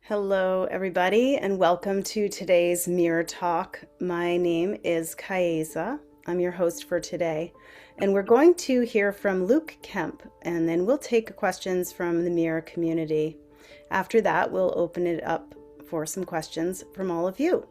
Hello, everybody, and welcome to today's Mirror Talk. My name is Kaeza. I'm your host for today, and we're going to hear from Luke Kemp, and then we'll take questions from the Mirror community. After that, we'll open it up for some questions from all of you.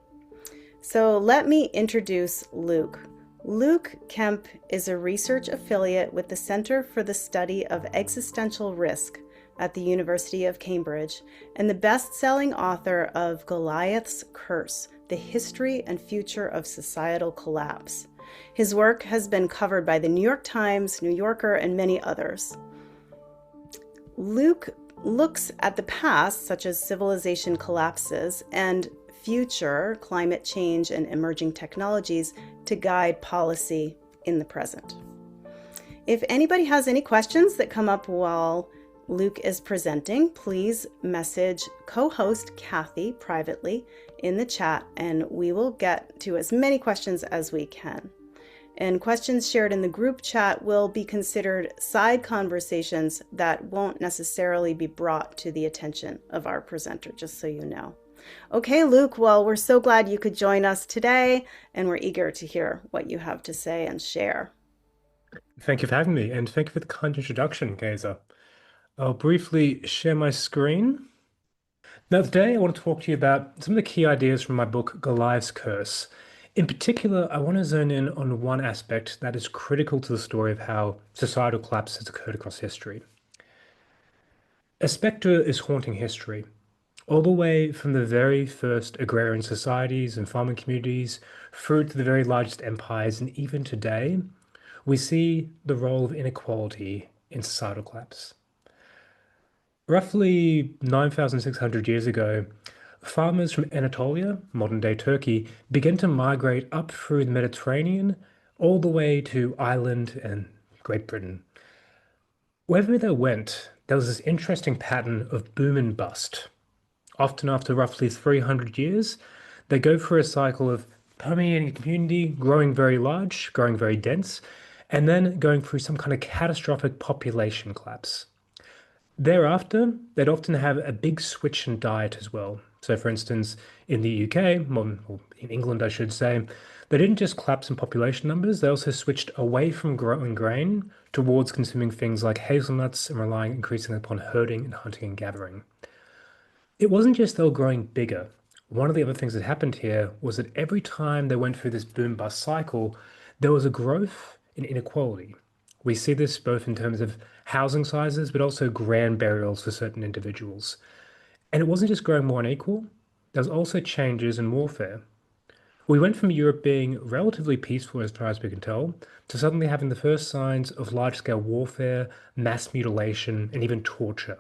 So let me introduce Luke. Luke Kemp is a research affiliate with the Center for the Study of Existential Risk at the University of Cambridge and the best-selling author of Goliath's Curse: The History and Future of Societal Collapse. His work has been covered by the New York Times, New Yorker, and many others. Luke looks at the past, such as civilization collapses, and future, climate change and emerging technologies, to guide policy in the present. If anybody has any questions that come up while Luke is presenting, please message co-host Kathy privately in the chat, and we will get to as many questions as we can. And questions shared in the group chat will be considered side conversations that won't necessarily be brought to the attention of our presenter, just so you know. Okay, Luke, well, we're so glad you could join us today, and we're eager to hear what you have to say and share. Thank you for having me, and thank you for the kind introduction, Gazer. I'll briefly share my screen. Now, today I want to talk to you about some of the key ideas from my book, Goliath's Curse. In particular, I want to zone in on one aspect that is critical to the story of how societal collapse has occurred across history. A specter is haunting history, all the way from the very first agrarian societies and farming communities through to the very largest empires, and even today, we see the role of inequality in societal collapse. Roughly 9,600 years ago, farmers from Anatolia, modern-day Turkey, began to migrate up through the Mediterranean all the way to Ireland and Great Britain. Wherever they went, there was this interesting pattern of boom and bust. Often after roughly 300 years, they go through a cycle of permeating a community, growing very large, growing very dense, and then going through some kind of catastrophic population collapse. Thereafter, they'd often have a big switch in diet as well. So, for instance, in the UK, or in England, I should say, they didn't just collapse in population numbers, they also switched away from growing grain towards consuming things like hazelnuts and relying increasingly upon herding and hunting and gathering. It wasn't just they were growing bigger. One of the other things that happened here was that every time they went through this boom bust cycle, there was a growth in inequality. We see this both in terms of housing sizes, but also grand burials for certain individuals. And it wasn't just growing more unequal, there was also changes in warfare. We went from Europe being relatively peaceful as far as we can tell, to suddenly having the first signs of large-scale warfare, mass mutilation, and even torture.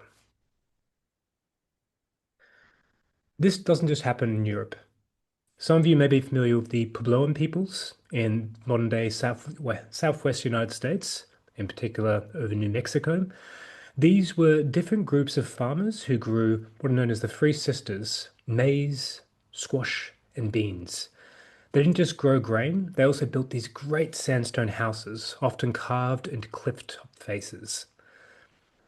This doesn't just happen in Europe. Some of you may be familiar with the Puebloan peoples in modern-day southwest United States, in particular over New Mexico. These were different groups of farmers who grew what are known as the Three Sisters: maize, squash, and beans. They didn't just grow grain, they also built these great sandstone houses, often carved into cliff-top faces.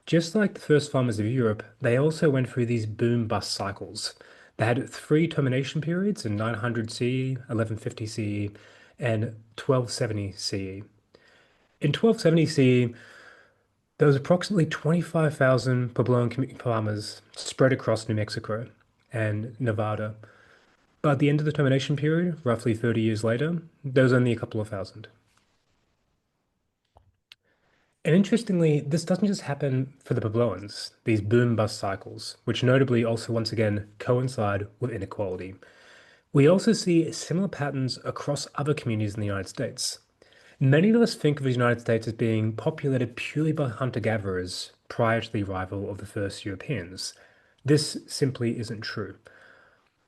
Just like the first farmers of Europe, they also went through these boom-bust cycles. They had three termination periods in 900 CE, 1150 CE, and 1270 CE. In 1270 CE, there was approximately 25,000 Puebloan farmers spread across New Mexico and Nevada. But at the end of the termination period, roughly 30 years later, there was only a couple of thousand. And interestingly, this doesn't just happen for the Puebloans, these boom-bust cycles, which notably also once again coincide with inequality. We also see similar patterns across other communities in the United States. Many of us think of the United States as being populated purely by hunter-gatherers prior to the arrival of the first Europeans. This simply isn't true.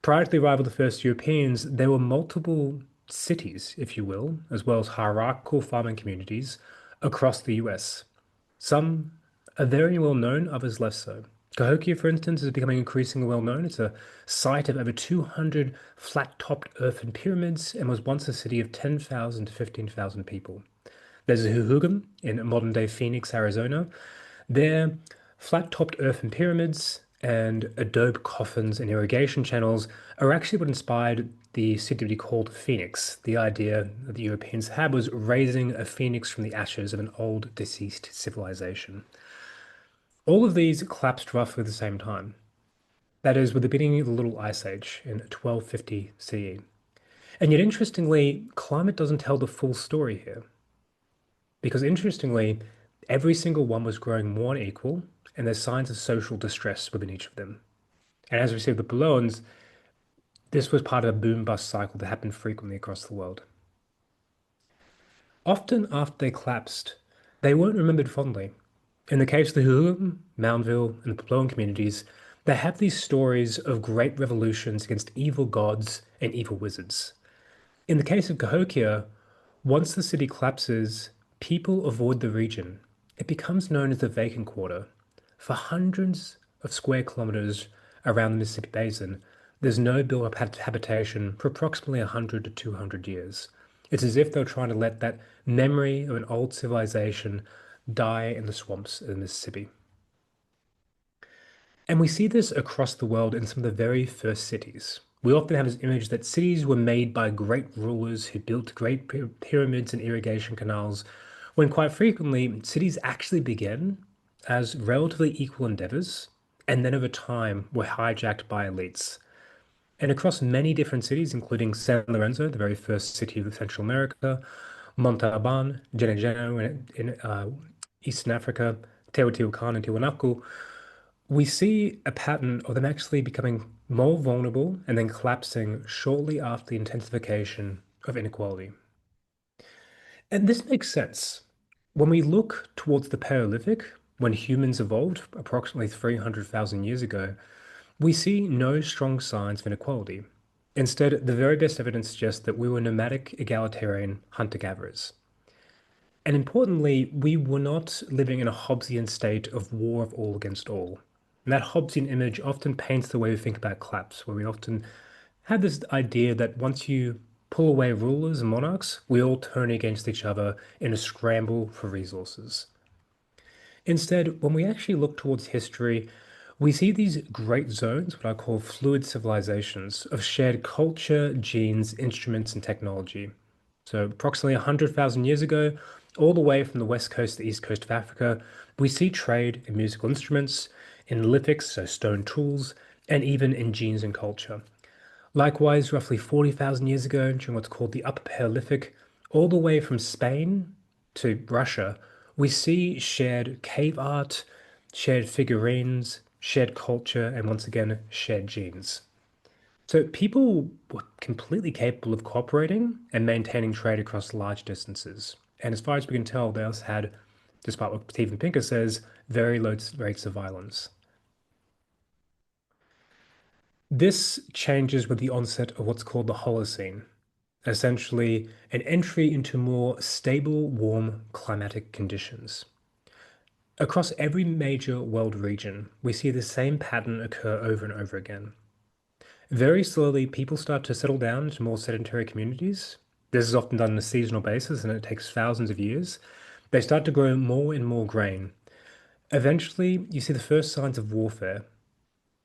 Prior to the arrival of the first Europeans, there were multiple cities, if you will, as well as hierarchical farming communities across the US. Some are very well known, others less so. Cahokia, for instance, is becoming increasingly well known. It's a site of over 200 flat-topped earthen pyramids and was once a city of 10,000 to 15,000 people. There's Huhugam in modern-day Phoenix, Arizona. They're flat-topped earthen pyramids, and adobe coffins and irrigation channels are actually what inspired the city to be called Phoenix. The idea that the Europeans had was raising a phoenix from the ashes of an old deceased civilization. All of these collapsed roughly at the same time. That is, with the beginning of the Little Ice Age in 1250 CE. And yet, interestingly, climate doesn't tell the full story here. Because interestingly, every single one was growing more unequal, and there's signs of social distress within each of them. And as we see with the balloons, this was part of a boom bust cycle that happened frequently across the world. Often after they collapsed, they weren't remembered fondly. In the case of the Hulum, Moundville, and the Papillon communities, they have these stories of great revolutions against evil gods and evil wizards. In the case of Cahokia, once the city collapses, people avoid the region. It becomes known as the vacant quarter. For hundreds of square kilometers around the Mississippi Basin, there's no built-up habitation for approximately 100 to 200 years. It's as if they're trying to let that memory of an old civilization die in the swamps of the Mississippi. And we see this across the world in some of the very first cities. We often have this image that cities were made by great rulers who built great pyramids and irrigation canals, when quite frequently cities actually begin as relatively equal endeavors and then over time were hijacked by elites. And across many different cities, including San Lorenzo, the very first city of Central America, Montalban, Gene in Eastern Africa, Teotihuacan and Tiwanaku, we see a pattern of them actually becoming more vulnerable and then collapsing shortly after the intensification of inequality. And this makes sense. When we look towards the Paleolithic, when humans evolved approximately 300,000 years ago, we see no strong signs of inequality. Instead, the very best evidence suggests that we were nomadic, egalitarian hunter-gatherers. And importantly, we were not living in a Hobbesian state of war of all against all. And that Hobbesian image often paints the way we think about collapse, where we often have this idea that once you pull away rulers and monarchs, we all turn against each other in a scramble for resources. Instead, when we actually look towards history, we see these great zones, what I call fluid civilizations, of shared culture, genes, instruments, and technology. So, approximately 100,000 years ago, all the way from the west coast to the east coast of Africa, we see trade in musical instruments, in lithics, so stone tools, and even in genes and culture. Likewise, roughly 40,000 years ago, during what's called the Upper Paleolithic, all the way from Spain to Russia, we see shared cave art, shared figurines, shared culture, and once again, shared genes. So people were completely capable of cooperating and maintaining trade across large distances. And as far as we can tell, they also had, despite what Stephen Pinker says, very low rates of violence. This changes with the onset of what's called the Holocene, essentially an entry into more stable, warm climatic conditions. Across every major world region, we see the same pattern occur over and over again. Very slowly, people start to settle down into more sedentary communities. This is often done on a seasonal basis, and it takes thousands of years. They start to grow more and more grain. Eventually, you see the first signs of warfare.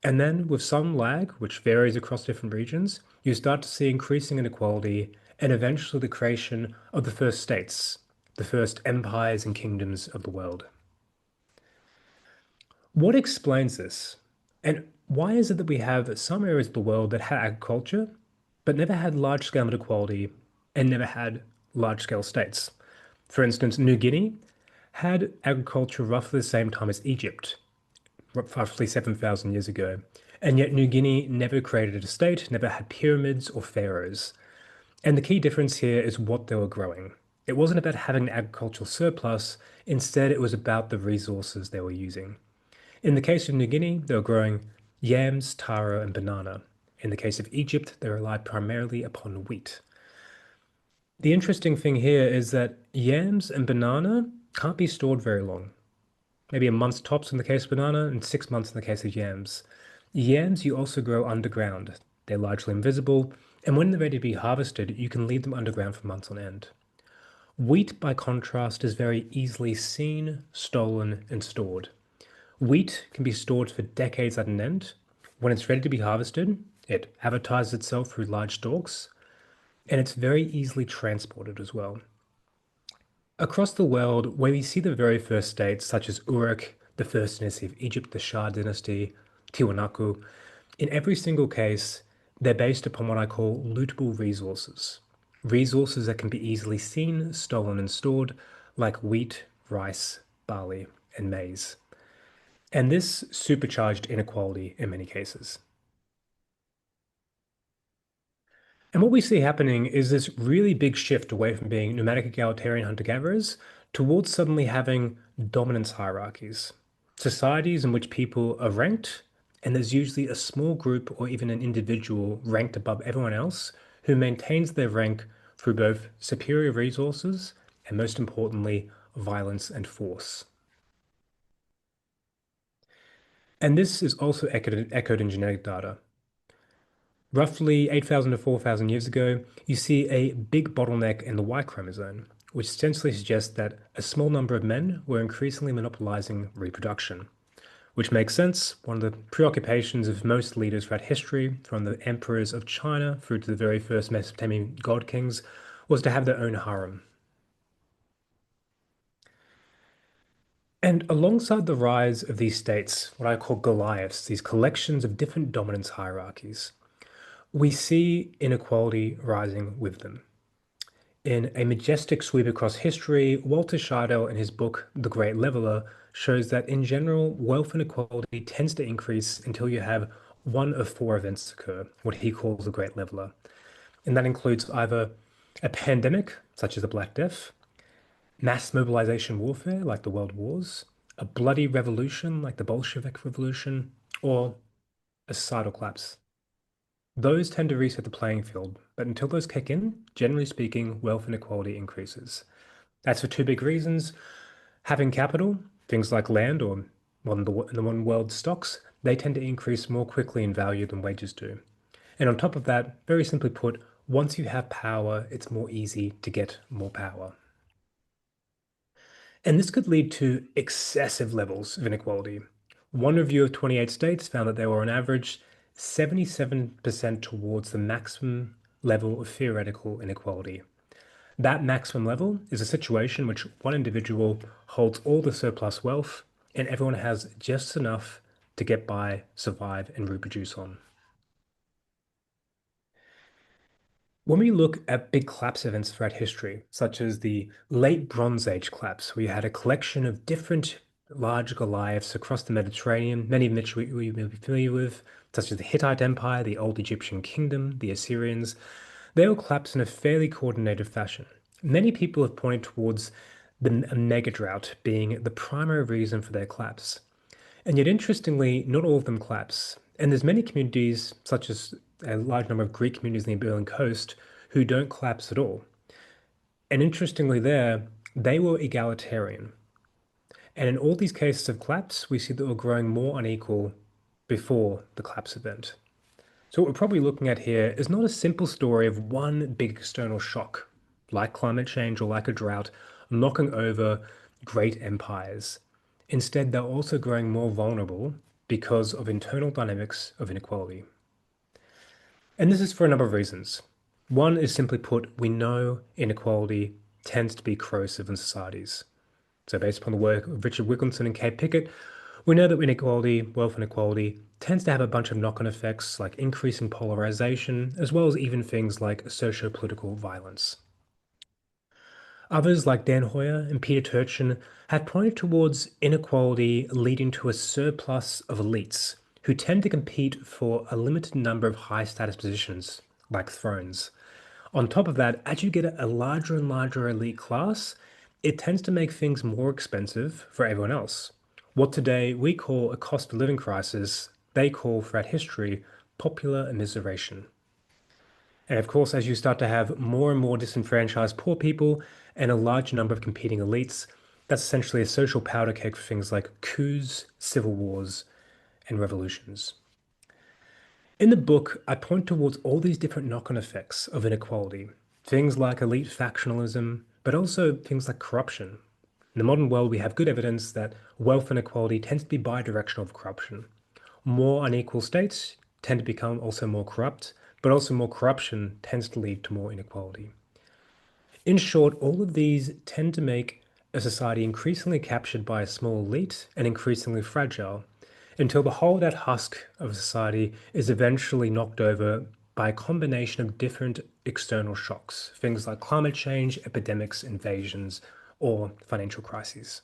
And then, with some lag, which varies across different regions, you start to see increasing inequality and eventually the creation of the first states, the first empires and kingdoms of the world. What explains this? And why is it that we have some areas of the world that had agriculture, but never had large-scale inequality and never had large-scale states? For instance, New Guinea had agriculture roughly the same time as Egypt, roughly 7,000 years ago. And yet New Guinea never created a state, never had pyramids or pharaohs. And the key difference here is what they were growing. It wasn't about having an agricultural surplus, instead it was about the resources they were using. In the case of New Guinea, they were growing yams, taro, and banana. In the case of Egypt, they relied primarily upon wheat. The interesting thing here is that yams and banana can't be stored very long. Maybe a month's tops in the case of banana and 6 months in the case of yams. Yams you also grow underground. They're largely invisible, and when they're ready to be harvested, you can leave them underground for months on end. Wheat, by contrast, is very easily seen, stolen, and stored. Wheat can be stored for decades at an end. When it's ready to be harvested, it advertises itself through large stalks, and it's very easily transported as well. Across the world, where we see the very first states, such as Uruk, the first dynasty of Egypt, the Shah dynasty, Tiwanaku, in every single case, they're based upon what I call lootable resources. Resources that can be easily seen, stolen, and stored, like wheat, rice, barley, and maize. And this supercharged inequality in many cases. And what we see happening is this really big shift away from being nomadic egalitarian hunter-gatherers towards suddenly having dominance hierarchies. Societies in which people are ranked, and there's usually a small group or even an individual ranked above everyone else who maintains their rank through both superior resources and, most importantly, violence and force. And this is also echoed in genetic data. Roughly 8,000 to 4,000 years ago, you see a big bottleneck in the Y chromosome, which essentially suggests that a small number of men were increasingly monopolizing reproduction, which makes sense. One of the preoccupations of most leaders throughout history, from the emperors of China through to the very first Mesopotamian god kings, was to have their own harem. And alongside the rise of these states, what I call Goliaths, these collections of different dominance hierarchies, we see inequality rising with them. In a majestic sweep across history, Walter Scheidel, in his book The Great Leveler, shows that in general, wealth inequality tends to increase until you have one of four events occur, what he calls the Great Leveler. And that includes either a pandemic, such as the Black Death, mass mobilization warfare, like the World Wars, a bloody revolution, like the Bolshevik Revolution, or a societal collapse. Those tend to reset the playing field, but until those kick in, generally speaking, wealth inequality increases. That's for two big reasons. Having capital, things like land or the one world stocks, they tend to increase more quickly in value than wages do. And on top of that, very simply put, once you have power, it's more easy to get more power. And this could lead to excessive levels of inequality. One review of 28 states found that they were on average 77% towards the maximum level of theoretical inequality. That maximum level is a situation in which one individual holds all the surplus wealth and everyone has just enough to get by, survive, and reproduce on. When we look at big collapse events throughout history, such as the late Bronze Age collapse, we had a collection of different large Goliaths across the Mediterranean, many of which we may be familiar with, such as the Hittite Empire, the Old Egyptian Kingdom, the Assyrians. They all collapsed in a fairly coordinated fashion. Many people have pointed towards a mega drought being the primary reason for their collapse. And yet, interestingly, not all of them collapse. And there's many communities, such as a large number of Greek communities in the Iberian coast, who don't collapse at all. And interestingly, there, they were egalitarian. And in all these cases of collapse, we see that we're growing more unequal before the collapse event. So what we're probably looking at here is not a simple story of one big external shock, like climate change or like a drought, knocking over great empires. Instead, they're also growing more vulnerable because of internal dynamics of inequality. And this is for a number of reasons. One is simply put, we know inequality tends to be corrosive in societies. So based upon the work of Richard Wilkinson and Kay Pickett, we know that inequality, wealth inequality, tends to have a bunch of knock-on effects like increasing polarization, as well as even things like socio-political violence. Others, like Dan Hoyer and Peter Turchin, have pointed towards inequality leading to a surplus of elites who tend to compete for a limited number of high-status positions, like thrones. On top of that, as you get a larger and larger elite class, it tends to make things more expensive for everyone else. What today we call a cost of living crisis, they call throughout history popular immiseration. And of course, as you start to have more and more disenfranchised poor people and a large number of competing elites, that's essentially a social powder keg for things like coups, civil wars, and revolutions. In the book, I point towards all these different knock-on effects of inequality, things like elite factionalism, but also things like corruption, In the modern world, we have good evidence that wealth inequality tends to be bidirectional of corruption. More unequal states tend to become also more corrupt, but also more corruption tends to lead to more inequality. In short, all of these tend to make a society increasingly captured by a small elite and increasingly fragile, until the whole of that husk of society is eventually knocked over by a combination of different external shocks, things like climate change, epidemics, invasions, or financial crises.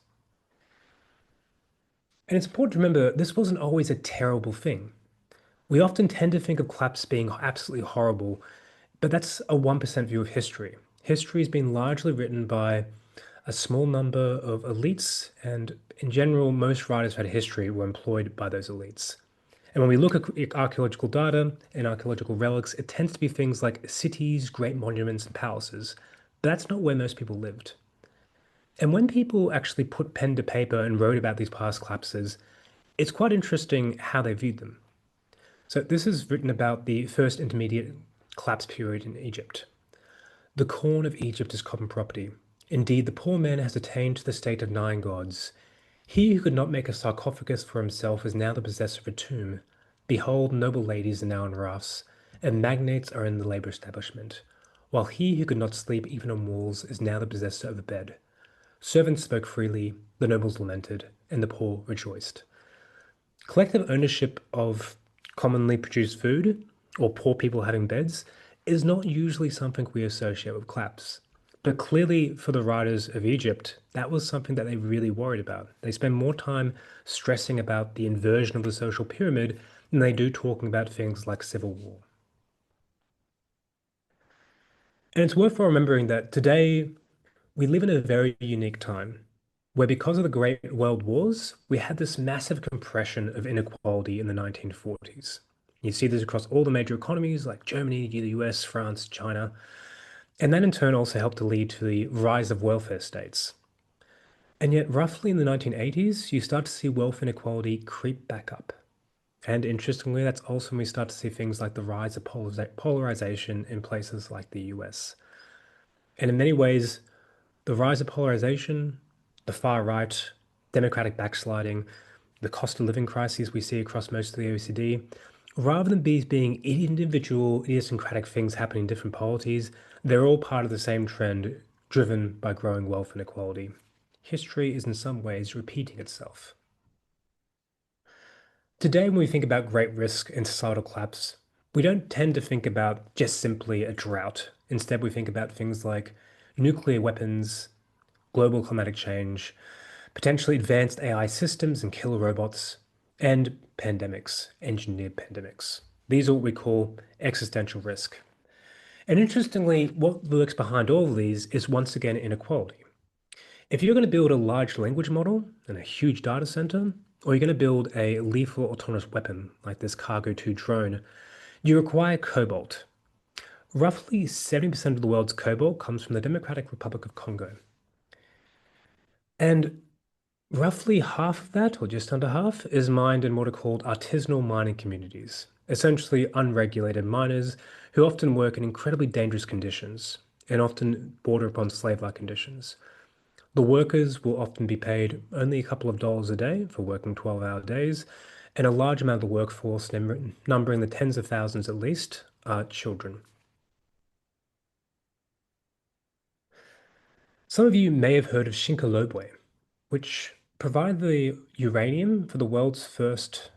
And it's important to remember this wasn't always a terrible thing. We often tend to think of collapse being absolutely horrible, but that's a 1% view of history. History has been largely written by a small number of elites, and in general, most writers who had history were employed by those elites. And when we look at archaeological data and archaeological relics, it tends to be things like cities, great monuments, and palaces. But that's not where most people lived. And when people actually put pen to paper and wrote about these past collapses, it's quite interesting how they viewed them. So this is written about the first intermediate collapse period in Egypt. The corn of Egypt is common property. Indeed, the poor man has attained to the state of nine gods. He who could not make a sarcophagus for himself is now the possessor of a tomb. Behold, noble ladies are now in rafts, and magnates are in the labor establishment, while he who could not sleep even on walls is now the possessor of a bed. Servants spoke freely, the nobles lamented, and the poor rejoiced. Collective ownership of commonly produced food, or poor people having beds, is not usually something we associate with collapse. But clearly, for the writers of Egypt, that was something that they really worried about. They spend more time stressing about the inversion of the social pyramid than they do talking about things like civil war. And it's worthwhile remembering that today we live in a very unique time where, because of the Great World Wars, we had this massive compression of inequality in the 1940s. You see this across all the major economies like Germany, the US, France, China, and that in turn also helped to lead to the rise of welfare states. And yet, roughly in the 1980s, you start to see wealth inequality creep back up. And interestingly, that's also when we start to see things like the rise of polarization in places like the US. And in many ways, the rise of polarization, the far right, democratic backsliding, the cost of living crises we see across most of the OECD, rather than these being individual, idiosyncratic things happening in different polities, they're all part of the same trend driven by growing wealth inequality. History is in some ways repeating itself. Today, when we think about great risk and societal collapse, we don't tend to think about just simply a drought. Instead, we think about things like nuclear weapons, global climatic change, potentially advanced AI systems and killer robots, and pandemics, engineered pandemics. These are what we call existential risk. And interestingly, what lurks behind all of these is once again inequality. If you're going to build a large language model and a huge data center, or you're going to build a lethal autonomous weapon like this Cargo 2 drone, you require cobalt. Roughly 70% of the world's cobalt comes from the Democratic Republic of Congo. And roughly half of that, or just under half, is mined in what are called artisanal mining communities, essentially unregulated miners who often work in incredibly dangerous conditions and often border upon slave-like conditions. The workers will often be paid only a couple of dollars a day for working 12-hour days, and a large amount of the workforce, numbering the tens of thousands at least, are children. Some of you may have heard of Shinkolobwe, which provided the uranium for the world's first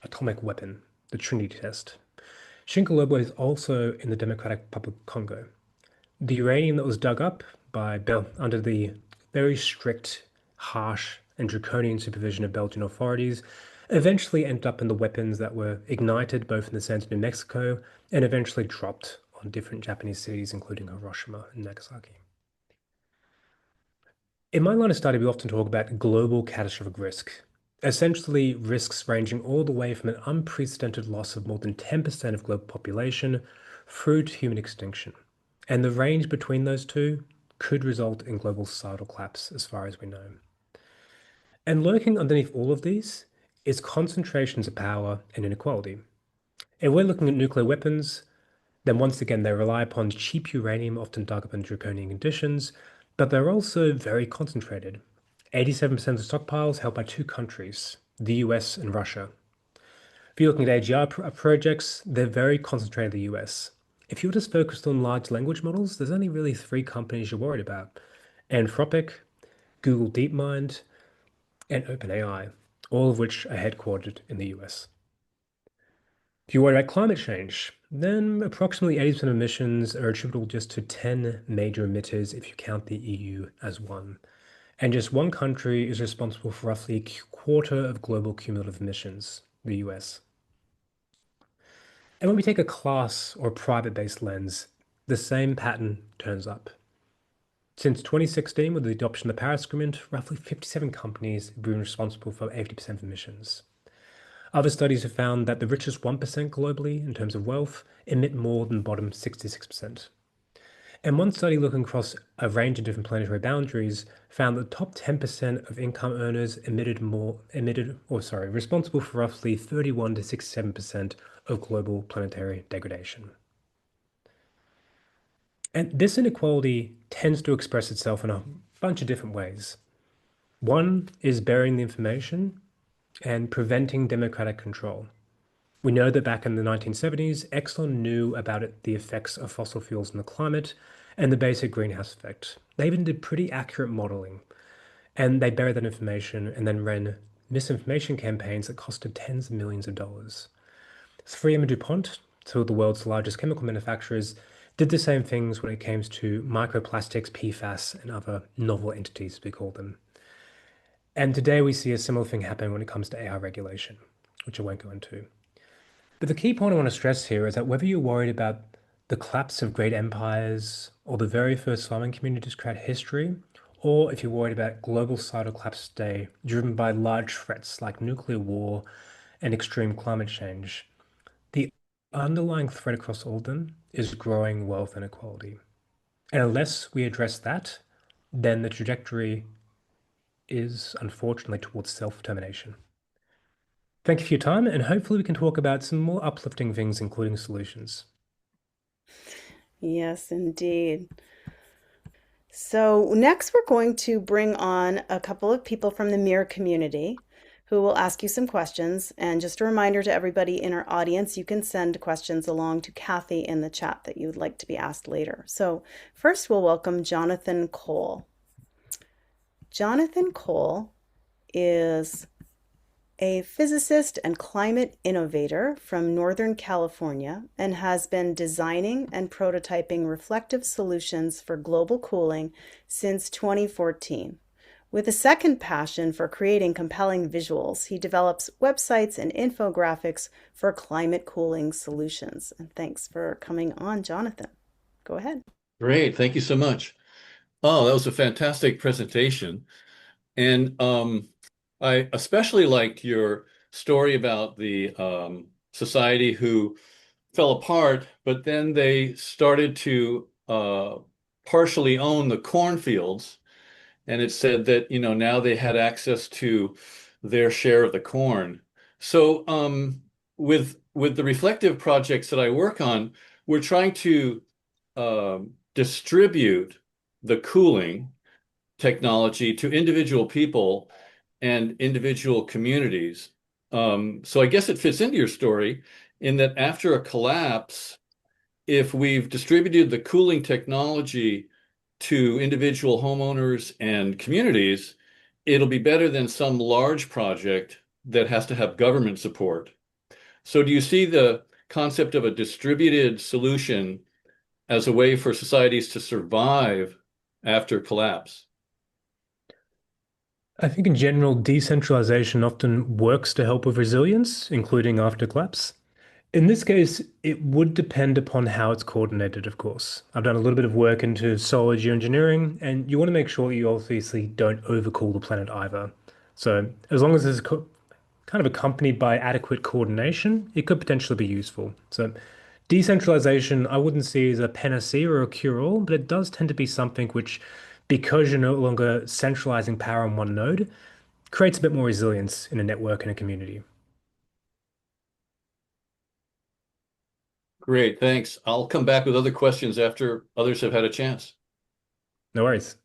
atomic weapon, the Trinity test. Shinkolobwe is also in the Democratic Republic of Congo. The uranium that was dug up under the very strict, harsh, and draconian supervision of Belgian authorities eventually ended up in the weapons that were ignited both in the sands of New Mexico and eventually dropped on different Japanese cities, including Hiroshima and Nagasaki. In my line of study, we often talk about global catastrophic risk, essentially risks ranging all the way from an unprecedented loss of more than 10% of global population through to human extinction. And the range between those two could result in global societal collapse, as far as we know. And lurking underneath all of these is concentrations of power and inequality. If we're looking at nuclear weapons, then once again, they rely upon cheap uranium, often dug up in draconian conditions, but they're also very concentrated. 87% of stockpiles held by two countries, the US and Russia. If you're looking at AGI projects, they're very concentrated in the US. If you're just focused on large language models, there's only really three companies you're worried about: Anthropic, Google DeepMind, and OpenAI, all of which are headquartered in the US. If you worry about climate change, then approximately 80% of emissions are attributable just to 10 major emitters if you count the EU as one. And just one country is responsible for roughly a quarter of global cumulative emissions, the US. And when we take a class or private-based lens, the same pattern turns up. Since 2016, with the adoption of the Paris Agreement, roughly 57 companies have been responsible for 80% of emissions. Other studies have found that the richest 1% globally, in terms of wealth, emit more than the bottom 66%. And one study looking across a range of different planetary boundaries found that the top 10% of income earners responsible for roughly 31 to 67% of global planetary degradation. And this inequality tends to express itself in a bunch of different ways. One is burying the information and preventing democratic control. We know that back in the 1970s, Exxon knew about the effects of fossil fuels on the climate and the basic greenhouse effect. They even did pretty accurate modeling, and they buried that information and then ran misinformation campaigns that costed tens of millions of dollars. 3M and DuPont, two of the world's largest chemical manufacturers, did the same things when it came to microplastics, PFAS, and other novel entities, as we call them. And today we see a similar thing happen when it comes to AI regulation, which I won't go into. But the key point I want to stress here is that whether you're worried about the collapse of great empires or the very first farming communities create history, or if you're worried about global societal collapse today, driven by large threats like nuclear war and extreme climate change, the underlying threat across all of them is growing wealth inequality. And unless we address that, then the trajectory is unfortunately towards self-determination. Thank you for your time, and hopefully we can talk about some more uplifting things, including solutions. Yes, indeed. So, next, we're going to bring on a couple of people from the Mirror community who will ask you some questions. And just a reminder to everybody in our audience, you can send questions along to Kathy in the chat that you would like to be asked later. So, first, we'll welcome Jonathan Cole. Jonathan Cole is a physicist and climate innovator from Northern California and has been designing and prototyping reflective solutions for global cooling since 2014. With a second passion for creating compelling visuals, he develops websites and infographics for climate cooling solutions. And thanks for coming on, Jonathan. Go ahead. Great. Thank you so much. Oh, that was a fantastic presentation. And I especially liked your story about the society who fell apart, but then they started to partially own the cornfields. And it said that, now they had access to their share of the corn. So with the reflective projects that I work on, we're trying to distribute the cooling technology to individual people and individual communities. So I guess it fits into your story in that after a collapse, if we've distributed the cooling technology to individual homeowners and communities, it'll be better than some large project that has to have government support. So do you see the concept of a distributed solution as a way for societies to survive after collapse? I think in general, decentralization often works to help with resilience, including after collapse. In this case, it would depend upon how it's coordinated, of course. I've done a little bit of work into solar geoengineering, and you want to make sure you obviously don't overcool the planet either. So, as long as it's kind of accompanied by adequate coordination, it could potentially be useful. So, decentralization, I wouldn't see as a panacea or a cure-all, but it does tend to be something which, because you're no longer centralizing power on one node, creates a bit more resilience in a network and a community. Great, thanks. I'll come back with other questions after others have had a chance. No worries.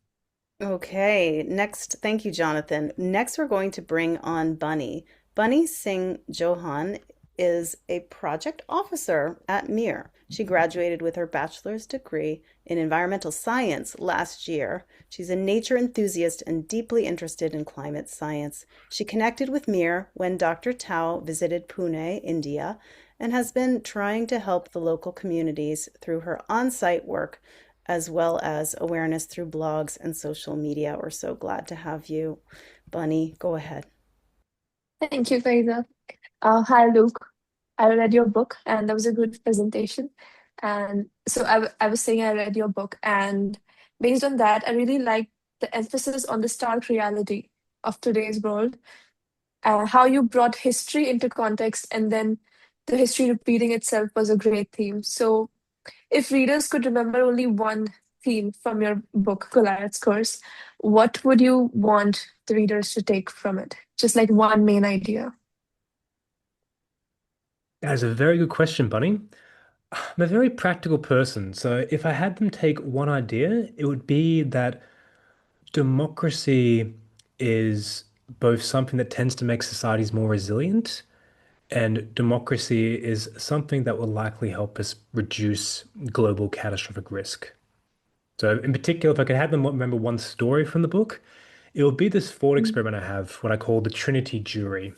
Okay, next, thank you, Jonathan. Next, we're going to bring on Bunny. Bunny Singh Johan is a project officer at MEER. She graduated with her bachelor's degree in environmental science last year. She's a nature enthusiast and deeply interested in climate science. She connected with MEER when Dr. Tao visited Pune, India, and has been trying to help the local communities through her on-site work as well as awareness through blogs and social media. We're so glad to have you, Bunny. Go ahead. Thank you, Faiza. Hi, Luke. I read your book, and that was a good presentation. And so I was saying I read your book, and based on that, I really like the emphasis on the stark reality of today's world, how you brought history into context, and then the history repeating itself was a great theme. So, if readers could remember only one theme from your book, Goliath's Curse, what would you want the readers to take from it? Just like one main idea. That is a very good question, Bunny. I'm a very practical person, so if I had them take one idea, it would be that democracy is both something that tends to make societies more resilient, and democracy is something that will likely help us reduce global catastrophic risk. So, in particular, if I could have them remember one story from the book, it would be this thought experiment I have, what I call the Trinity jury.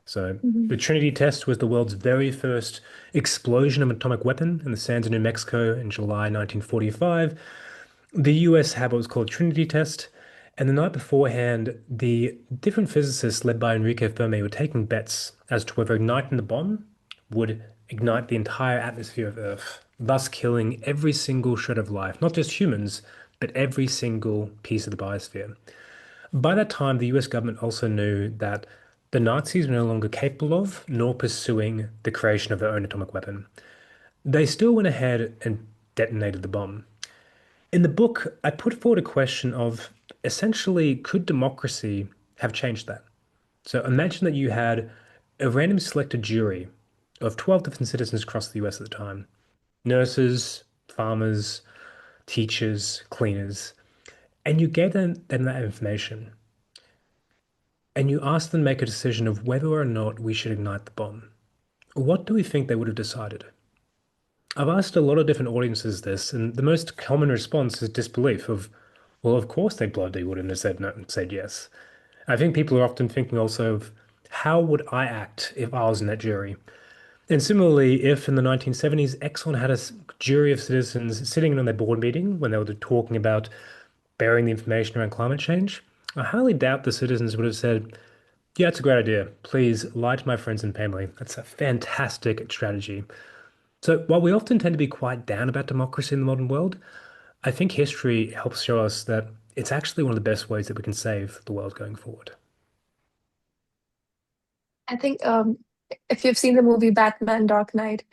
So, Mhm. the Trinity test was the world's very first explosion of an atomic weapon in the sands of New Mexico in July 1945. The US had what was called Trinity test, and the night beforehand, the different physicists led by Enrico Fermi were taking bets as to whether igniting the bomb would ignite the entire atmosphere of Earth, thus killing every single shred of life, not just humans, but every single piece of the biosphere. By that time, the US government also knew that the Nazis were no longer capable of nor pursuing the creation of their own atomic weapon. They still went ahead and detonated the bomb. In the book, I put forward a question of essentially, could democracy have changed that? So imagine that you had a random selected jury of 12 different citizens across the US at the time, nurses, farmers, teachers, cleaners, and you gave them that information and you asked them to make a decision of whether or not we should ignite the bomb. What do we think they would have decided? I've asked a lot of different audiences this, and the most common response is disbelief of, well, of course they bloody wouldn't have said no, said yes. I think people are often thinking also of how would I act if I was in that jury? And similarly, if in the 1970s Exxon had a jury of citizens sitting in on their board meeting when they were talking about burying the information around climate change, I highly doubt the citizens would have said, yeah, it's a great idea. Please lie to my friends and family. That's a fantastic strategy. So while we often tend to be quite down about democracy in the modern world, I think history helps show us that it's actually one of the best ways that we can save the world going forward. I think if you've seen the movie Batman Dark Knight,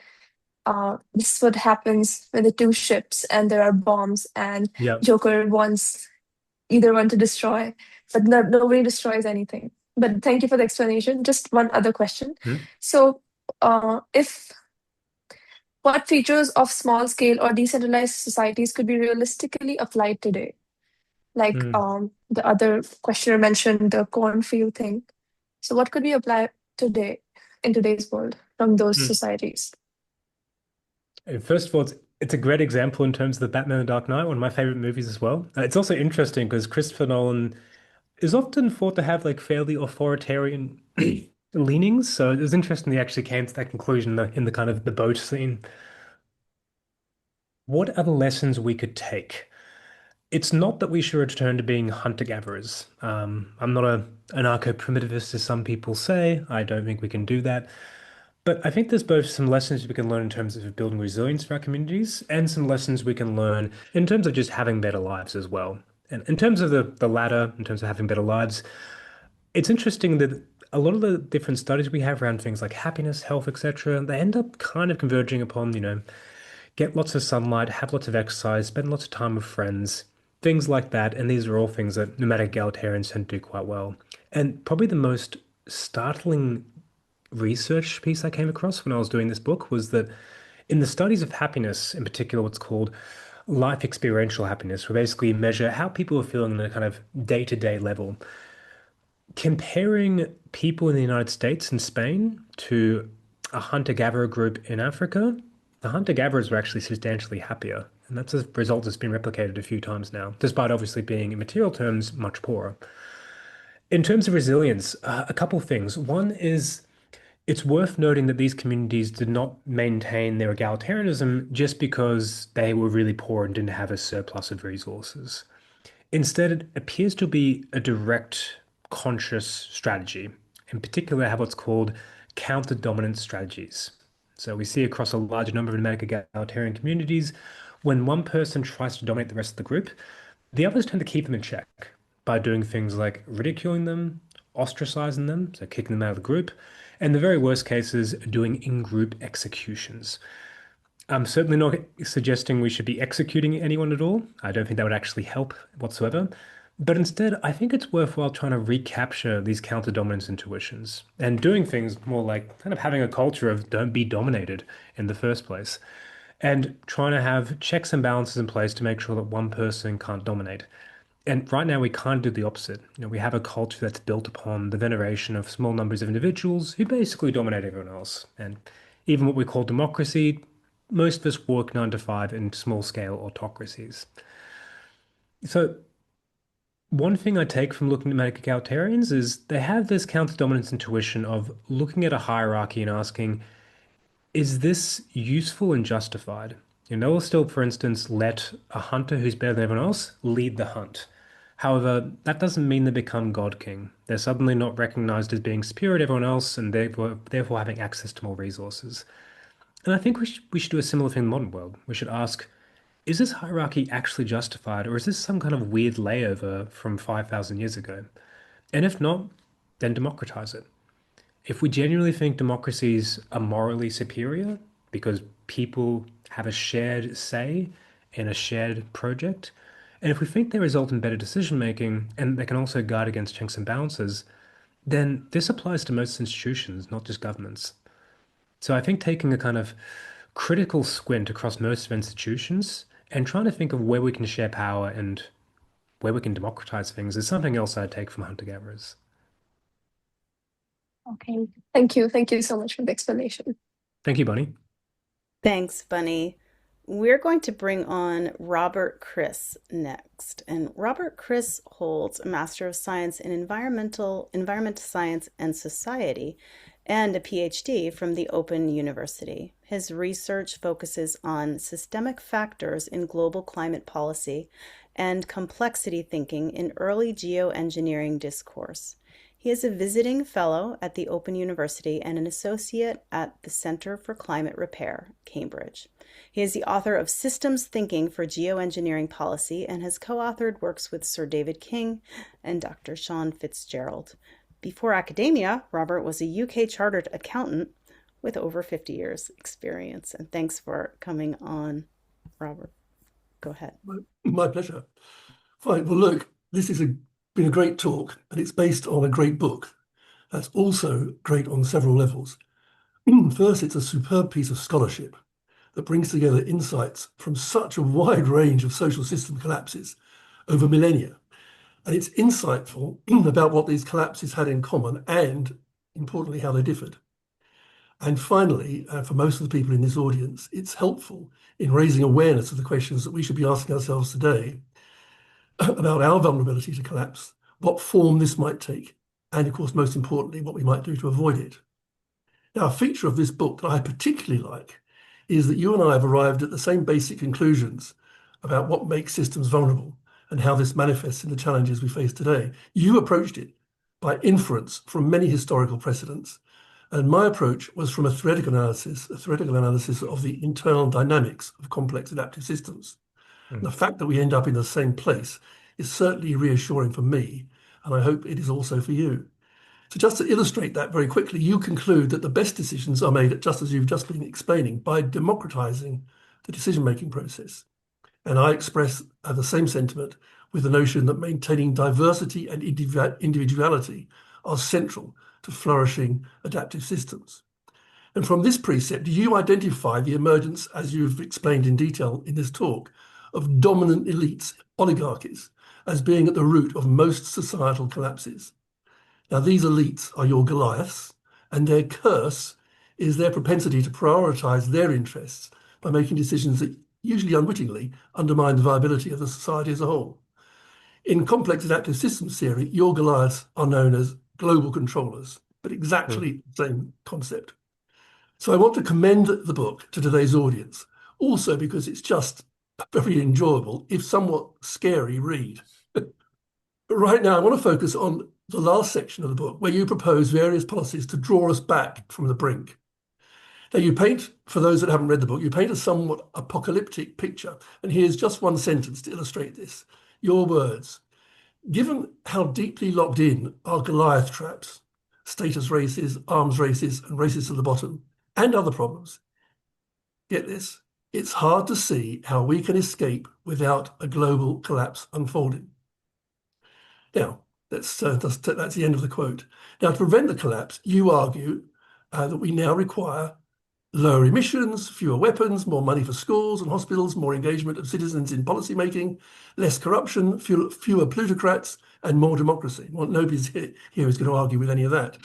this is what happens when the two ships and there are bombs and Yeah. Joker wants either one to destroy, but nobody destroys anything. But thank you for the explanation. Just one other question. Hmm? So, if what features of small scale or decentralized societies could be realistically applied today? Like Hmm. the other questioner mentioned the cornfield thing. So, what could we apply today in today's world from those Hmm. societies? First of all, it's a great example in terms of the Batman and Dark Knight, one of my favorite movies as well. It's also interesting because Christopher Nolan is often thought to have like fairly authoritarian leanings. So it was interesting he actually came to that conclusion in the kind of the boat scene. What are the lessons we could take? It's not that we should return to being hunter-gatherers. I'm not a anarcho-primitivist, as some people say. I don't think we can do that. But I think there's both some lessons we can learn in terms of building resilience for our communities and some lessons we can learn in terms of just having better lives as well. And in terms of the latter, in terms of having better lives, it's interesting that a lot of the different studies we have around things like happiness, health, etc., they end up kind of converging upon, get lots of sunlight, have lots of exercise, spend lots of time with friends, things like that. And these are all things that nomadic egalitarians tend to do quite well. And probably the most startling research piece I came across when I was doing this book was that in the studies of happiness, in particular, what's called life experiential happiness, where basically measure how people are feeling on a kind of day-to-day level. Comparing people in the United States and Spain to a hunter-gatherer group in Africa, the hunter-gatherers were actually substantially happier. And that's a result that's been replicated a few times now, despite obviously being, in material terms, much poorer. In terms of resilience, a couple things. One is it's worth noting that these communities did not maintain their egalitarianism just because they were really poor and didn't have a surplus of resources. Instead, it appears to be a direct, conscious strategy. In particular, have what's called counter-dominant strategies. So we see across a large number of nomadic egalitarian communities, when one person tries to dominate the rest of the group, the others tend to keep them in check by doing things like ridiculing them, ostracizing them, so kicking them out of the group, and the very worst cases, doing in-group executions. I'm certainly not suggesting we should be executing anyone at all. I don't think that would actually help whatsoever. But instead, I think it's worthwhile trying to recapture these counter-dominance intuitions and doing things more like kind of having a culture of don't be dominated in the first place and trying to have checks and balances in place to make sure that one person can't dominate. And right now, we can't do the opposite. We have a culture that's built upon the veneration of small numbers of individuals who basically dominate everyone else. And even what we call democracy, most of us work 9 to 5 in small-scale autocracies. So one thing I take from looking at nomadic egalitarians is they have this counter-dominance intuition of looking at a hierarchy and asking, is this useful and justified? They will still, for instance, let a hunter who's better than everyone else lead the hunt. However, that doesn't mean they become God King. They're suddenly not recognized as being superior to everyone else and therefore having access to more resources. And I think we should do a similar thing in the modern world. We should ask, is this hierarchy actually justified, or is this some kind of weird layover from 5,000 years ago? And if not, then democratize it. If we genuinely think democracies are morally superior because people have a shared say in a shared project, and if we think they result in better decision making and they can also guard against checks and balances, then this applies to most institutions, not just governments. So I think taking a kind of critical squint across most of institutions and trying to think of where we can share power and where we can democratize things is something else I take from hunter-gatherers. Okay. Thank you. Thank you so much for the explanation. Thank you, Bonnie. Thanks, Bunny. We're going to bring on Robert Chris next. And Robert Chris holds a Master of Science in Environmental Science and Society and a PhD from the Open University. His research focuses on systemic factors in global climate policy and complexity thinking in early geoengineering discourse. He is a visiting fellow at the Open University and an associate at the Center for Climate Repair, Cambridge. He is the author of Systems Thinking for Geoengineering Policy and has co-authored works with Sir David King and Dr. Sean Fitzgerald. Before academia, Robert was a UK chartered accountant with over 50 years experience. And thanks for coming on, Robert. Go ahead. My pleasure. Fine. Well, look, this has been a great talk, and it's based on a great book. That's also great on several levels. First, it's a superb piece of scholarship that brings together insights from such a wide range of social system collapses over millennia. And it's insightful about what these collapses had in common and, importantly, how they differed. And finally, for most of the people in this audience, it's helpful in raising awareness of the questions that we should be asking ourselves today about our vulnerability to collapse, what form this might take, and of course, most importantly, what we might do to avoid it. Now, a feature of this book that I particularly like is that you and I have arrived at the same basic conclusions about what makes systems vulnerable and how this manifests in the challenges we face today. You approached it by inference from many historical precedents, and my approach was from a theoretical analysis of the internal dynamics of complex adaptive systems. And the fact that we end up in the same place is certainly reassuring for me, and I hope it is also for you. So just to illustrate that very quickly, you conclude that the best decisions are made, just as you've just been explaining, by democratizing the decision-making process. And I express the same sentiment with the notion that maintaining diversity and individuality are central to flourishing adaptive systems. And from this precept, you identify the emergence, as you've explained in detail in this talk, of dominant elites, oligarchies, as being at the root of most societal collapses. Now, these elites are your Goliaths, and their curse is their propensity to prioritize their interests by making decisions that, usually unwittingly, undermine the viability of the society as a whole. In complex adaptive systems theory, your Goliaths are known as global controllers, but Mm. exactly the same concept. So I want to commend the book to today's audience, also because it's just a very enjoyable, if somewhat scary, read. But right now, I want to focus on the last section of the book, where you propose various policies to draw us back from the brink. Now, you paint, for those that haven't read the book, you paint a somewhat apocalyptic picture. And here's just one sentence to illustrate this. Your words: given how deeply locked in are Goliath traps, status races, arms races, and races to the bottom, and other problems, get this, it's hard to see how we can escape without a global collapse unfolding. Now, that's the end of the quote. Now, to prevent the collapse, you argue that we now require lower emissions, fewer weapons, more money for schools and hospitals, more engagement of citizens in policy making, less corruption, fewer plutocrats, and more democracy. Well, nobody's here is going to argue with any of that.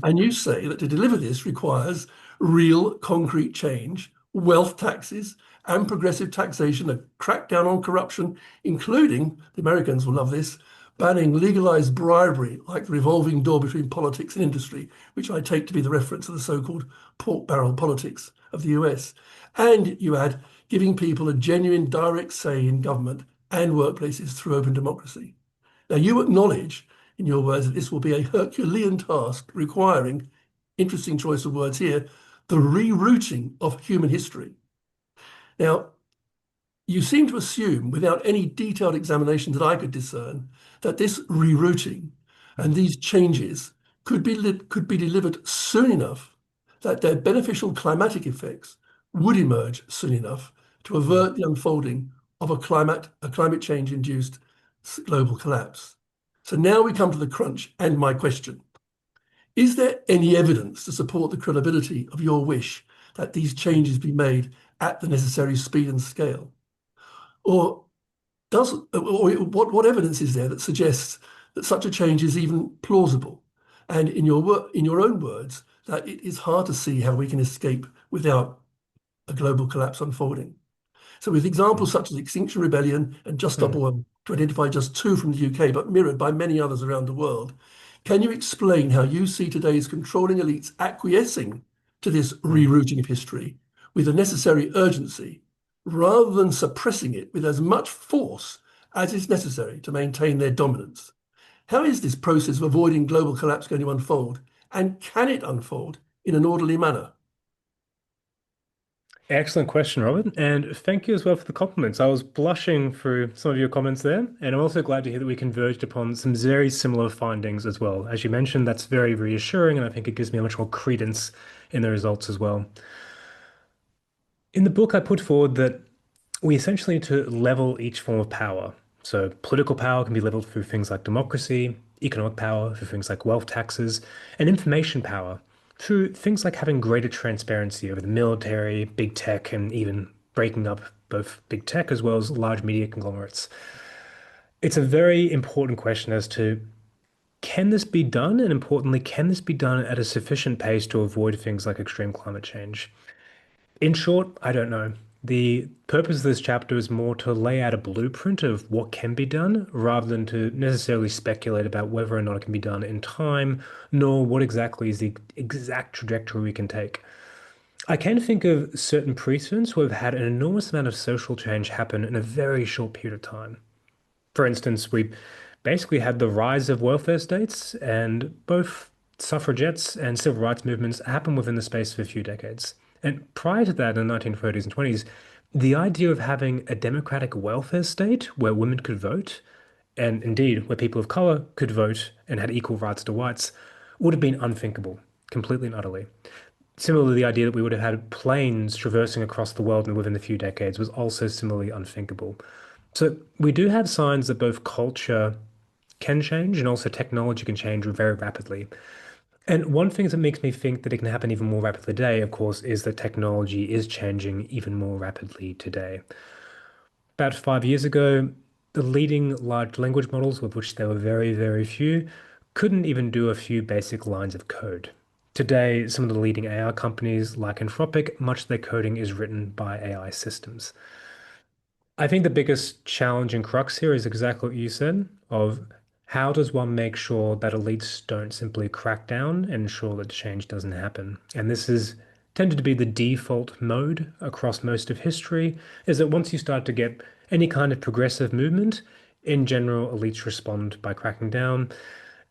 And you say that to deliver this requires real concrete change, wealth taxes, and progressive taxation, a crackdown on corruption, including, the Americans will love this, banning legalized bribery like the revolving door between politics and industry, which I take to be the reference to the so-called pork barrel politics of the US. And you add, giving people a genuine direct say in government and workplaces through open democracy. Now, you acknowledge, in your words, that this will be a Herculean task requiring, interesting choice of words here, the rerouting of human history. Now, you seem to assume, without any detailed examination that I could discern, that this rerouting and these changes could be delivered soon enough that their beneficial climatic effects would emerge soon enough to Mm. avert the unfolding of a climate change-induced global collapse. So now we come to the crunch and my question. Is there any evidence to support the credibility of your wish that these changes be made at the necessary speed and scale? Or what evidence is there that suggests that such a change is even plausible? And in your own words, that it is hard to see how we can escape without a global collapse unfolding. So with examples Mm. such as Extinction Rebellion and Just Stop Mm. Oil, to identify just two from the UK, but mirrored by many others around the world, can you explain how you see today's controlling elites acquiescing to this Mm. rerouting of history with the necessary urgency, rather than suppressing it with as much force as is necessary to maintain their dominance? How is this process of avoiding global collapse going to unfold? And can it unfold in an orderly manner? Excellent question, Robert. And thank you as well for the compliments. I was blushing through some of your comments there. And I'm also glad to hear that we converged upon some very similar findings as well. As you mentioned, that's very reassuring. And I think it gives me much more credence in the results as well. In the book, I put forward that we essentially need to level each form of power. So political power can be leveled through things like democracy, economic power through things like wealth taxes, and information power through things like having greater transparency over the military, big tech, and even breaking up both big tech as well as large media conglomerates. It's a very important question as to can this be done? And importantly, can this be done at a sufficient pace to avoid things like extreme climate change? In short, I don't know. The purpose of this chapter is more to lay out a blueprint of what can be done rather than to necessarily speculate about whether or not it can be done in time, nor what exactly is the exact trajectory we can take. I can think of certain precedents who have had an enormous amount of social change happen in a very short period of time. For instance, we basically had the rise of welfare states, and both suffragettes and civil rights movements happened within the space of a few decades. And prior to that, in the 1930s and 20s, the idea of having a democratic welfare state where women could vote, and indeed where people of color could vote and had equal rights to whites, would have been unthinkable, completely and utterly. Similarly, the idea that we would have had planes traversing across the world within a few decades was also similarly unthinkable. So we do have signs that both culture can change and also technology can change very rapidly. And one thing that makes me think that it can happen even more rapidly today, of course, is that technology is changing even more rapidly today. About 5 years ago, the leading large language models, of which there were very, very few, couldn't even do a few basic lines of code. Today, some of the leading AI companies, like Anthropic, much of their coding is written by AI systems. I think the biggest challenge and crux here is exactly what you said of how does one make sure that elites don't simply crack down and ensure that change doesn't happen? And this is tended to be the default mode across most of history, is that once you start to get any kind of progressive movement, in general, elites respond by cracking down.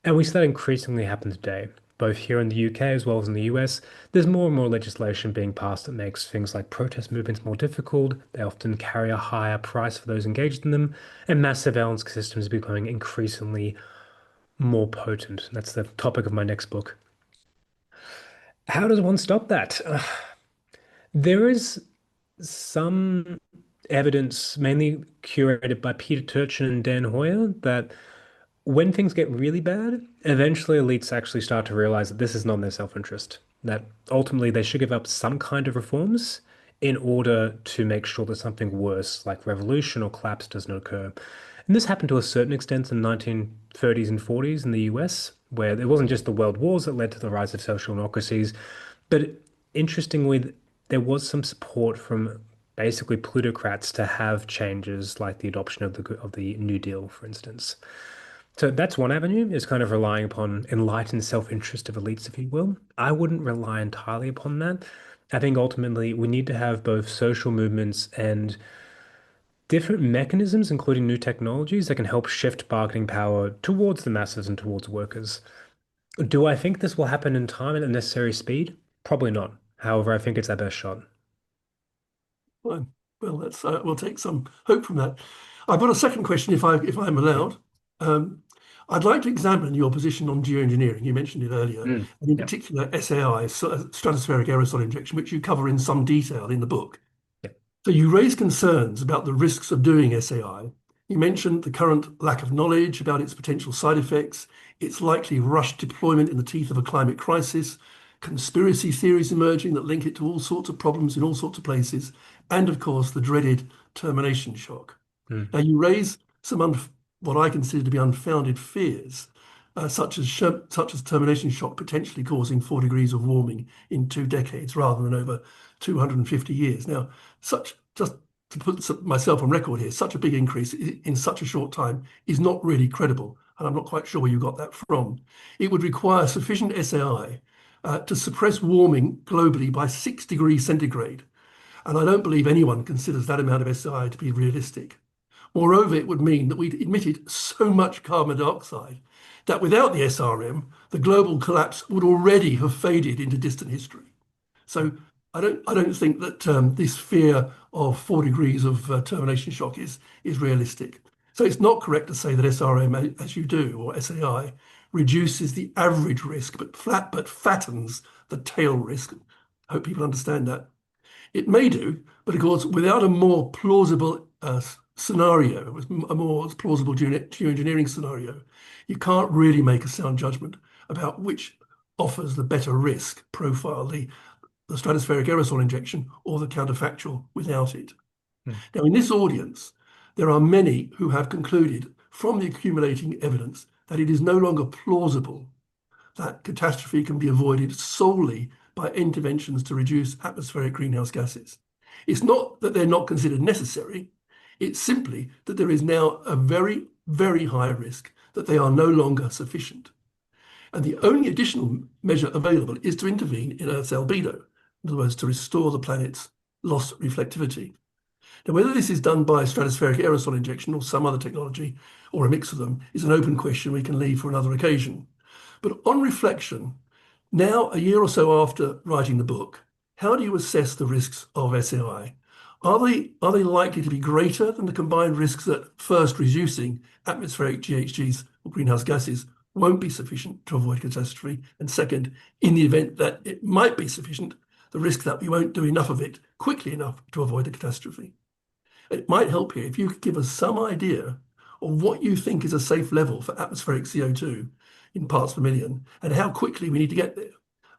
And we see that increasingly happen today, both here in the UK as well as in the US. There's more and more legislation being passed that makes things like protest movements more difficult. They often carry a higher price for those engaged in them, and mass surveillance systems are becoming increasingly more potent. That's the topic of my next book. How does one stop that? There is some evidence, mainly curated by Peter Turchin and Dan Hoyer, that when things get really bad, eventually elites actually start to realize that this is not in their self-interest, that ultimately they should give up some kind of reforms in order to make sure that something worse, like revolution or collapse, does not occur. And this happened to a certain extent in the 1930s and 40s in the US, where it wasn't just the world wars that led to the rise of social democracies, but interestingly, there was some support from basically plutocrats to have changes like the adoption of the New Deal, for instance. So that's one avenue, is kind of relying upon enlightened self-interest of elites, if you will. I wouldn't rely entirely upon that. I think ultimately we need to have both social movements and different mechanisms, including new technologies, that can help shift bargaining power towards the masses and towards workers. Do I think this will happen in time at a necessary speed? Probably not. However, I think it's our best shot. Fine. Well, that's we'll take some hope from that. I've got a second question, if I'm allowed. I'd like to examine your position on geoengineering. You mentioned it earlier, and in Yeah. particular SAI, stratospheric aerosol injection, which you cover in some detail in the book. Yeah. So you raise concerns about the risks of doing SAI. You mentioned the current lack of knowledge about its potential side effects, its likely rushed deployment in the teeth of a climate crisis, conspiracy theories emerging that link it to all sorts of problems in all sorts of places, and of course the dreaded termination shock. Mm. Now you raise some what I consider to be unfounded fears, such as termination shock potentially causing 4 degrees of warming in 2 decades rather than over 250 years. Now, just to put myself on record here, such a big increase in such a short time is not really credible, and I'm not quite sure where you got that from. It would require sufficient SAI to suppress warming globally by 6 degrees centigrade, and I don't believe anyone considers that amount of SAI to be realistic. Moreover, it would mean that we'd emitted so much carbon dioxide that without the SRM, the global collapse would already have faded into distant history. So I don't think that this fear of 4 degrees of termination shock is realistic. So it's not correct to say that SRM, as you do, or SAI, reduces the average risk, but fattens the tail risk. I hope people understand that. It may do, but of course, without a more plausible scenario, a more plausible geoengineering scenario, you can't really make a sound judgment about which offers the better risk profile, the stratospheric aerosol injection or the counterfactual without it. Mm. Now, in this audience, there are many who have concluded from the accumulating evidence that it is no longer plausible that catastrophe can be avoided solely by interventions to reduce atmospheric greenhouse gases. It's not that they're not considered necessary, it's simply that there is now a very, very high risk that they are no longer sufficient. And the only additional measure available is to intervene in Earth's albedo, in other words, to restore the planet's lost reflectivity. Now, whether this is done by stratospheric aerosol injection or some other technology, or a mix of them, is an open question we can leave for another occasion. But on reflection, now a year or so after writing the book, how do you assess the risks of SAI? Are they likely to be greater than the combined risks that first reducing atmospheric GHGs or greenhouse gases won't be sufficient to avoid catastrophe? And second, in the event that it might be sufficient, the risk that we won't do enough of it quickly enough to avoid the catastrophe? It might help here if you could give us some idea of what you think is a safe level for atmospheric CO2 in parts per million and how quickly we need to get there.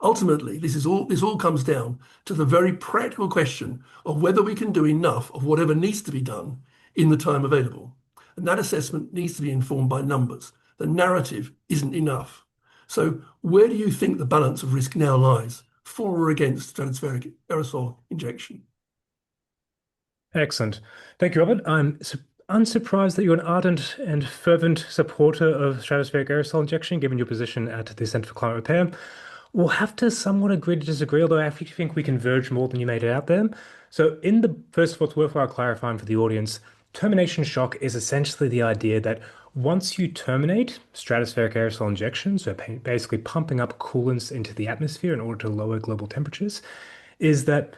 Ultimately, this all comes down to the very practical question of whether we can do enough of whatever needs to be done in the time available. And that assessment needs to be informed by numbers. The narrative isn't enough. So where do you think the balance of risk now lies, for or against stratospheric aerosol injection? Excellent. Thank you, Robert. I'm unsurprised that you're an ardent and fervent supporter of stratospheric aerosol injection, given your position at the Centre for Climate Repair. We'll have to somewhat agree to disagree, although I actually think we converge more than you made it out there. So, first of all, it's worthwhile clarifying for the audience, termination shock is essentially the idea that once you terminate stratospheric aerosol injection, so basically pumping up coolants into the atmosphere in order to lower global temperatures, is that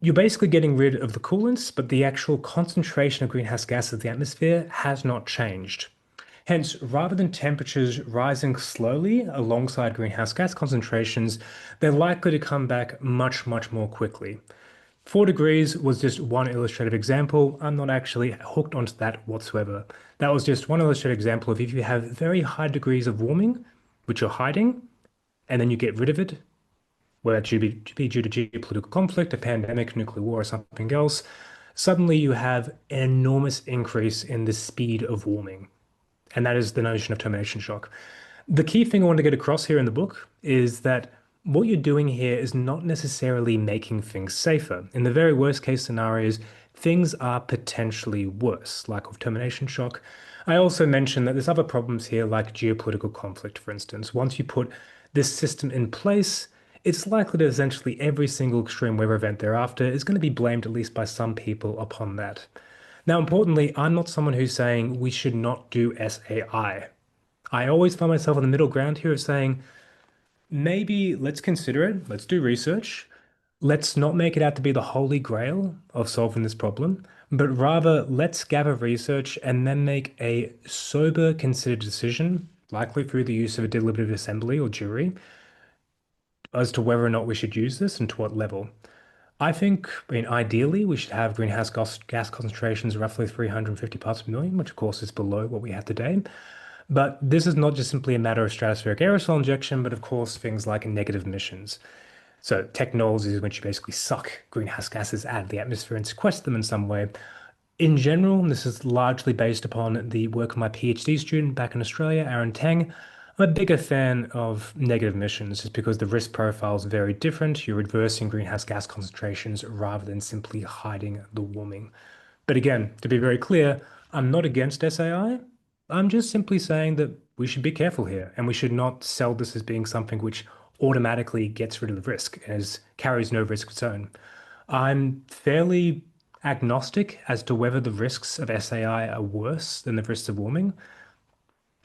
you're basically getting rid of the coolants, but the actual concentration of greenhouse gases in the atmosphere has not changed. Hence, rather than temperatures rising slowly alongside greenhouse gas concentrations, they're likely to come back much, much more quickly. 4 degrees was just one illustrative example. I'm not actually hooked onto that whatsoever. That was just one illustrative example of if you have very high degrees of warming, which you're hiding, and then you get rid of it, whether it should be due to geopolitical conflict, a pandemic, nuclear war, or something else, suddenly you have an enormous increase in the speed of warming. And that is the notion of termination shock. The key thing I want to get across here in the book is that what you're doing here is not necessarily making things safer. In the very worst case scenarios, things are potentially worse, like with termination shock. I also mentioned that there's other problems here, like geopolitical conflict, for instance. Once you put this system in place, it's likely that essentially every single extreme weather event thereafter is going to be blamed, at least by some people, upon that. Now, importantly, I'm not someone who's saying we should not do SAI. I always find myself on the middle ground here of saying, maybe let's consider it, let's do research, let's not make it out to be the holy grail of solving this problem, but rather let's gather research and then make a sober, considered decision, likely through the use of a deliberative assembly or jury, as to whether or not we should use this and to what level. I mean, ideally, we should have greenhouse gas concentrations roughly 350 parts per million, which of course is below what we have today. But this is not just simply a matter of stratospheric aerosol injection, but of course things like negative emissions. So technologies in which you basically suck greenhouse gases out of the atmosphere and sequester them in some way. In general, this is largely based upon the work of my PhD student back in Australia, Aaron Tang. I'm a bigger fan of negative emissions just because the risk profile is very different. You're reversing greenhouse gas concentrations rather than simply hiding the warming. But again, to be very clear, I'm not against SAI. I'm just simply saying that we should be careful here and we should not sell this as being something which automatically gets rid of the risk and carries no risk of its own. I'm fairly agnostic as to whether the risks of SAI are worse than the risks of warming.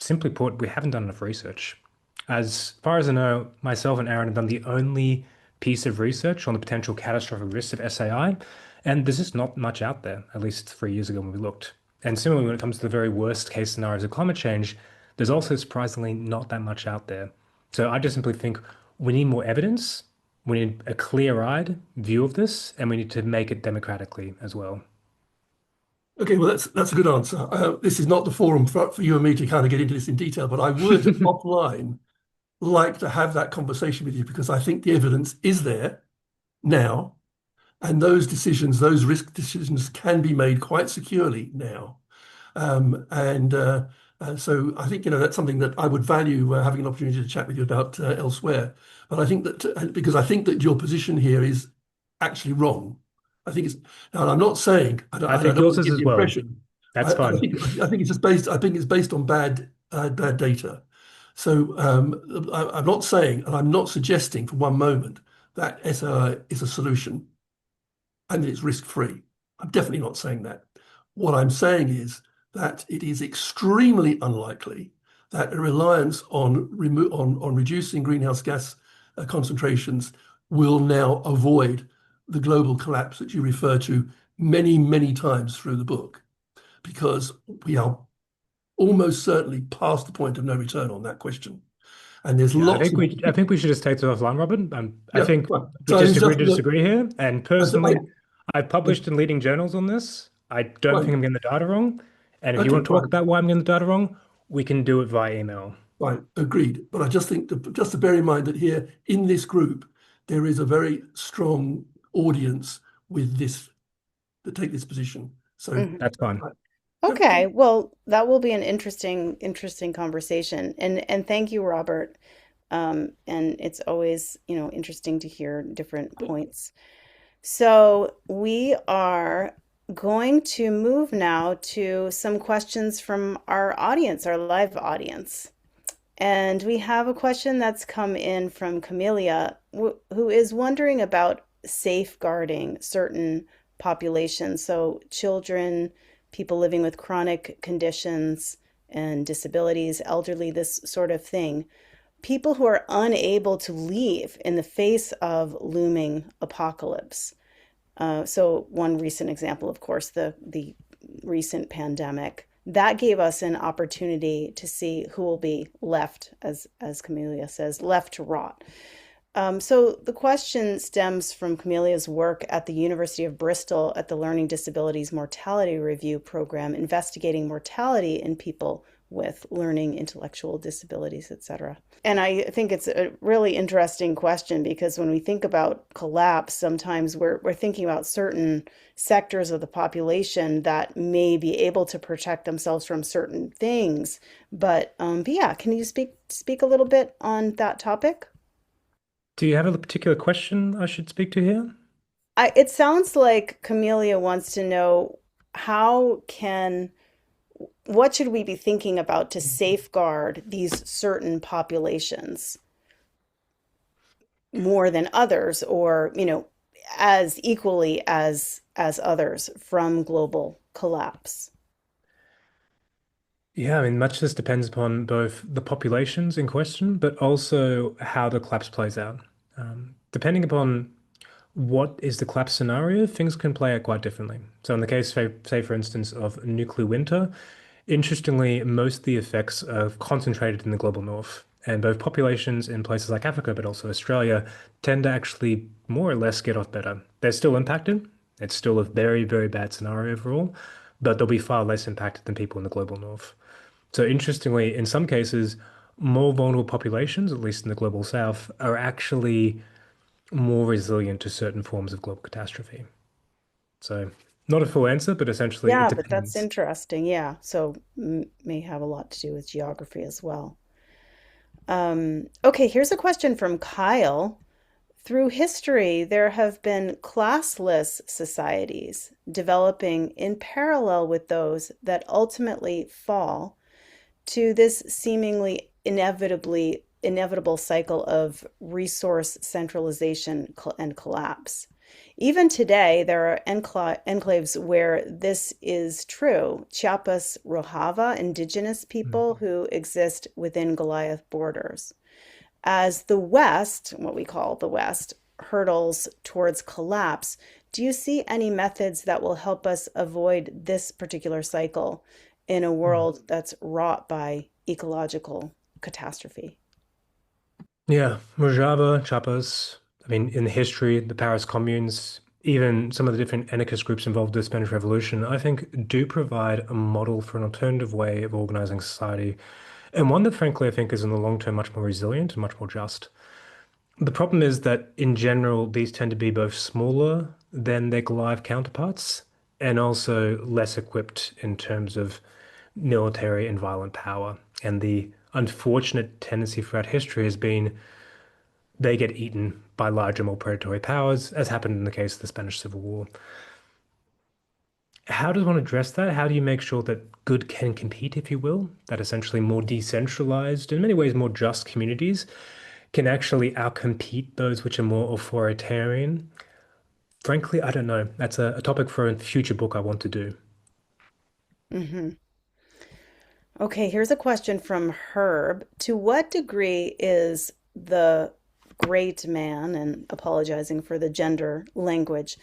Simply put, we haven't done enough research. As far as I know, myself and Aaron have done the only piece of research on the potential catastrophic risks of SAI, and there's just not much out there, at least 3 years ago when we looked. And similarly, when it comes to the very worst case scenarios of climate change, there's also surprisingly not that much out there. So I just simply think we need more evidence, we need a clear-eyed view of this, and we need to make it democratically as well. Okay, well, that's a good answer. This is not the forum for you and me to kind of get into this in detail, but I would offline like to have that conversation with you because I think the evidence is there now, and those decisions, those risk decisions, can be made quite securely now. So I think that's something that I would value having an opportunity to chat with you about elsewhere. But I think that because I think that your position here is actually wrong. I think it's now. I'm not saying I I don't think want yours to is give as the well. impression. That's I fine. think it's just based. I think it's based on bad data. So I'm not saying, and I'm not suggesting for one moment that SI is a solution and it's risk-free. I'm definitely not saying that. What I'm saying is that it is extremely unlikely that a reliance on reducing greenhouse gas concentrations will now avoid the global collapse that you refer to many, many times through the book, because we are almost certainly past the point of no return on that question. And there's Yeah, lots of I think we should just take this offline, Robin. I yeah. think Right. we So just it's agree just to disagree here. And personally, I've yeah, published in leading journals on this. I don't right. think I'm getting the data wrong. And if you Okay, want to talk fine. about why I'm getting the data wrong, we can do it via email. Right, agreed. But I just think just to bear in mind that here in this group, there is a very strong audience with this that take this position. So, Mhm. That's fine. uh, yep, Okay, well, that will be an interesting conversation. And thank you, Robert. And it's always, interesting to hear different points. So we are going to move now to some questions from our audience, our live audience. And we have a question that's come in from Camelia, who is wondering about safeguarding certain populations. So, children, people living with chronic conditions and disabilities, elderly, this sort of thing. People who are unable to leave in the face of looming apocalypse. So one recent example, of course, the recent pandemic that gave us an opportunity to see who will be left, as Camellia says, left to rot. So the question stems from Camelia's work at the University of Bristol at the Learning Disabilities Mortality Review Program, investigating mortality in people with learning intellectual disabilities, etc. And I think it's a really interesting question because when we think about collapse, sometimes we're thinking about certain sectors of the population that may be able to protect themselves from certain things. But yeah, can you speak a little bit on that topic? Do you have a particular question I should speak to here? It sounds like Camellia wants to know how can what should we be thinking about to safeguard these certain populations more than others, or as equally as others from global collapse. Yeah, I mean, much of this depends upon both the populations in question, but also how the collapse plays out. Depending upon what is the collapse scenario, things can play out quite differently. So, in the case, say for instance, of nuclear winter, interestingly, most of the effects are concentrated in the global north, and both populations in places like Africa, but also Australia, tend to actually more or less get off better. They're still impacted. It's still a very, very bad scenario overall, but they'll be far less impacted than people in the global north. So interestingly, in some cases, more vulnerable populations, at least in the global south, are actually more resilient to certain forms of global catastrophe. So not a full answer, but essentially it Yeah, but that's depends. interesting. Yeah, so may have a lot to do with geography as well. Okay, here's a question from Kyle. Through history, there have been classless societies developing in parallel with those that ultimately fall to this seemingly inevitable cycle of resource centralization and collapse. Even today, there are enclaves where this is true. Chiapas Rojava, indigenous people who exist within Goliath borders. As the West, what we call the West, hurdles towards collapse, do you see any methods that will help us avoid this particular cycle in a Mm. world that's wrought by ecological catastrophe? Yeah, Rojava, Chiapas. I mean, in the history, the Paris communes, even some of the different anarchist groups involved in the Spanish Revolution, I think do provide a model for an alternative way of organizing society, and one that, frankly, I think is in the long term much more resilient and much more just. The problem is that in general, these tend to be both smaller than their Goliath counterparts and also less equipped in terms of military and violent power. And the unfortunate tendency throughout history has been they get eaten by larger, more predatory powers, as happened in the case of the Spanish Civil War. How does one address that? How do you make sure that good can compete, if you will? That essentially more decentralized, in many ways more just communities can actually outcompete those which are more authoritarian? Frankly, I don't know. That's a topic for a future book I want to do. Hmm. Okay, here's a question from Herb. To what degree is the great man, and apologizing for the gender language,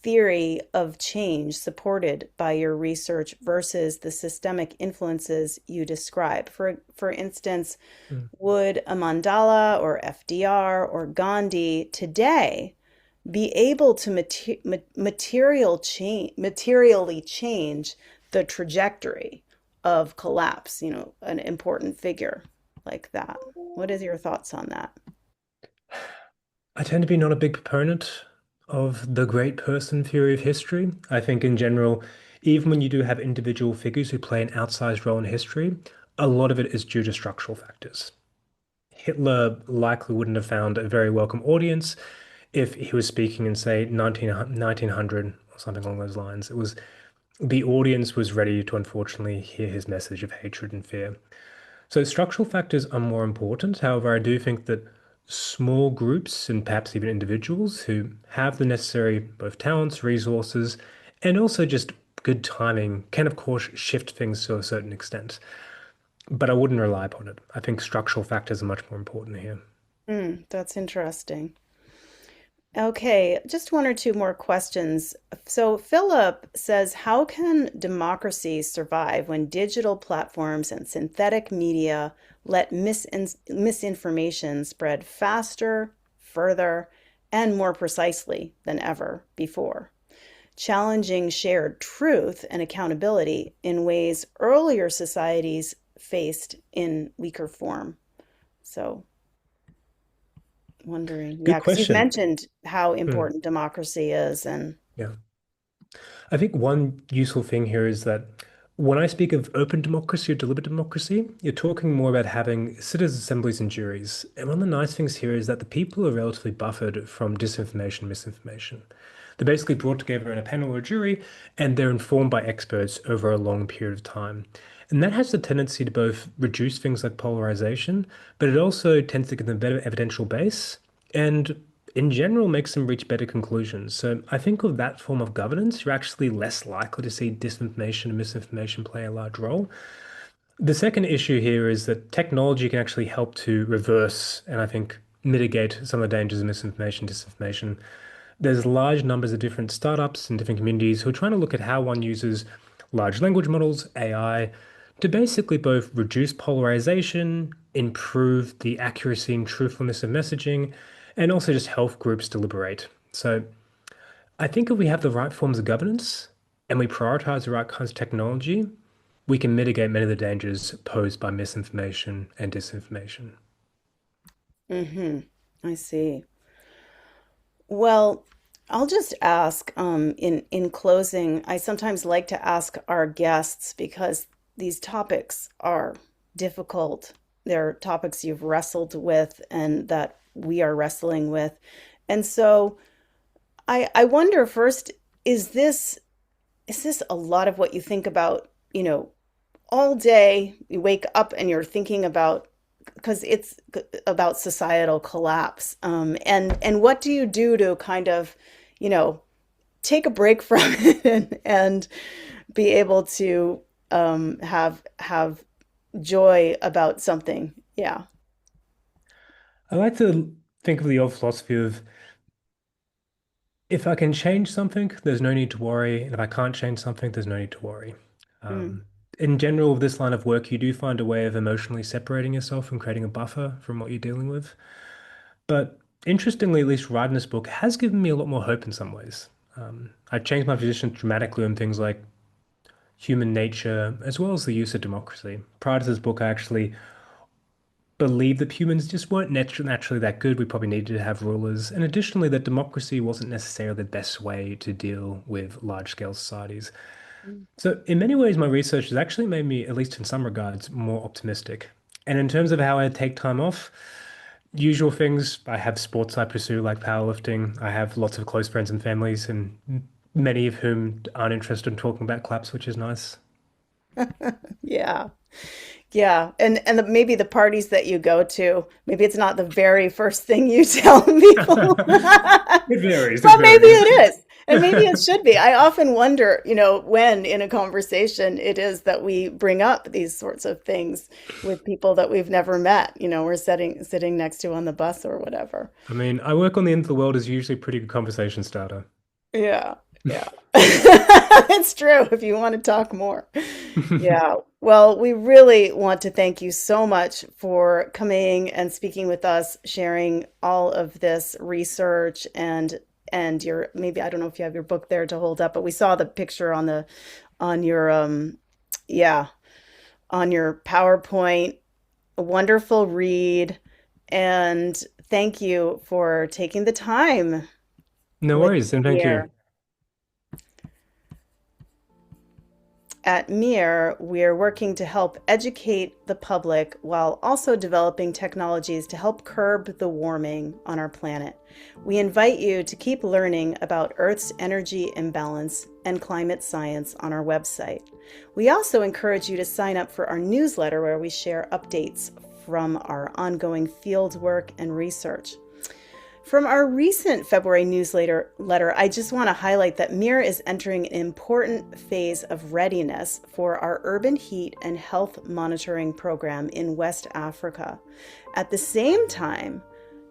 theory of change supported by your research versus the systemic influences you describe? For instance, Mm. would a Mandela or FDR or Gandhi today be able to materially change the trajectory of collapse, an important figure like that? What is your thoughts on that? I tend to be not a big proponent of the great person theory of history. I think in general, even when you do have individual figures who play an outsized role in history, a lot of it is due to structural factors. Hitler likely wouldn't have found a very welcome audience if he was speaking in, say, 1900 or something along those lines. It was the audience was ready to unfortunately hear his message of hatred and fear. So structural factors are more important. However, I do think that small groups and perhaps even individuals who have the necessary both talents, resources, and also just good timing can, of course, shift things to a certain extent. But I wouldn't rely upon it. I think structural factors are much more important here. That's interesting. Okay, just one or two more questions. So, Philip says, how can democracy survive when digital platforms and synthetic media let misinformation spread faster, further, and more precisely than ever before, challenging shared truth and accountability in ways earlier societies faced in weaker form? So, wondering, yeah, Good because you've question. mentioned how Hmm. important democracy is, and Yeah. I think one useful thing here is that when I speak of open democracy or deliberate democracy, you're talking more about having citizens' assemblies and juries. And one of the nice things here is that the people are relatively buffered from disinformation, misinformation. They're basically brought together in a panel or a jury, and they're informed by experts over a long period of time. And that has the tendency to both reduce things like polarization, but it also tends to give them a better evidential base and, in general, makes them reach better conclusions. So I think with that form of governance, you're actually less likely to see disinformation and misinformation play a large role. The second issue here is that technology can actually help to reverse and I think mitigate some of the dangers of misinformation, disinformation. There's large numbers of different startups and different communities who are trying to look at how one uses large language models, AI, to basically both reduce polarization, improve the accuracy and truthfulness of messaging, and also just help groups deliberate. So I think if we have the right forms of governance and we prioritize the right kinds of technology, we can mitigate many of the dangers posed by misinformation and disinformation. mm-hmm, I see. Well, I'll just ask, in closing, I sometimes like to ask our guests because these topics are difficult. They're topics you've wrestled with and that we are wrestling with. And so I wonder first, is this is this a lot of what you think about, all day? You wake up and you're thinking about, because it's about societal collapse. And what do you do to kind of, you know, take a break from it and be able to have joy about something? Yeah. I like to think of the old philosophy of if I can change something, there's no need to worry. And if I can't change something, there's no need to worry. Mm. In general, with this line of work, you do find a way of emotionally separating yourself and creating a buffer from what you're dealing with. But interestingly, at least writing this book has given me a lot more hope in some ways. I've changed my position dramatically on things like human nature, as well as the use of democracy. Prior to this book, I actually believed that humans just weren't naturally that good. We probably needed to have rulers. And additionally, that democracy wasn't necessarily the best way to deal with large-scale societies. So, in many ways, my research has actually made me, at least in some regards, more optimistic. And in terms of how I take time off, usual things, I have sports I pursue, like powerlifting. I have lots of close friends and families, and many of whom aren't interested in talking about claps, which is nice. Yeah. Yeah, maybe the parties that you go to, maybe it's not the very first thing you tell people. It varies. It But maybe varies. it is. And maybe it should be. I often wonder, when in a conversation it is that we bring up these sorts of things with people that we've never met, we're sitting next to on the bus or whatever. I mean, I work on the end of the world is usually a pretty good conversation starter. Yeah, yeah. It's true if you want to talk more. Yeah. Well, we really want to thank you so much for coming and speaking with us, sharing all of this research and your, maybe I don't know if you have your book there to hold up, but we saw the picture on your yeah, on your PowerPoint. A wonderful read, and thank you for taking the time No with worries, and me thank you. here. at MEER, we're working to help educate the public while also developing technologies to help curb the warming on our planet. We invite you to keep learning about Earth's energy imbalance and climate science on our website. We also encourage you to sign up for our newsletter where we share updates from our ongoing field work and research. From our recent February newsletter, I just want to highlight that MEER is entering an important phase of readiness for our urban heat and health monitoring program in West Africa. At the same time,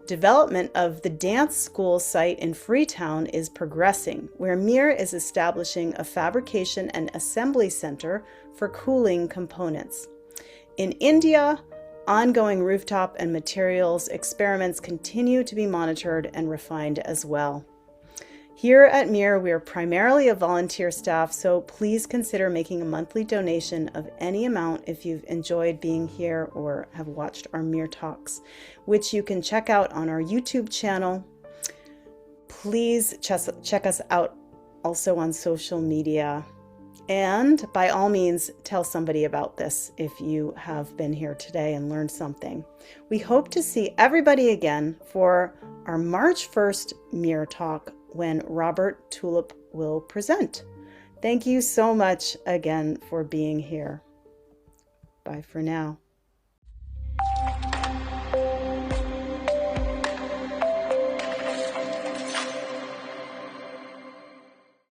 development of the dance school site in Freetown is progressing, where MEER is establishing a fabrication and assembly center for cooling components. In India, ongoing rooftop and materials experiments continue to be monitored and refined as well. Here at MEER, we are primarily a volunteer staff, so please consider making a monthly donation of any amount if you've enjoyed being here or have watched our MEER talks, which you can check out on our YouTube channel. Please check us out also on social media. And by all means, tell somebody about this if you have been here today and learned something. We hope to see everybody again for our March 1st MEER Talk when Robert Tulip will present. Thank you so much again for being here. Bye for now.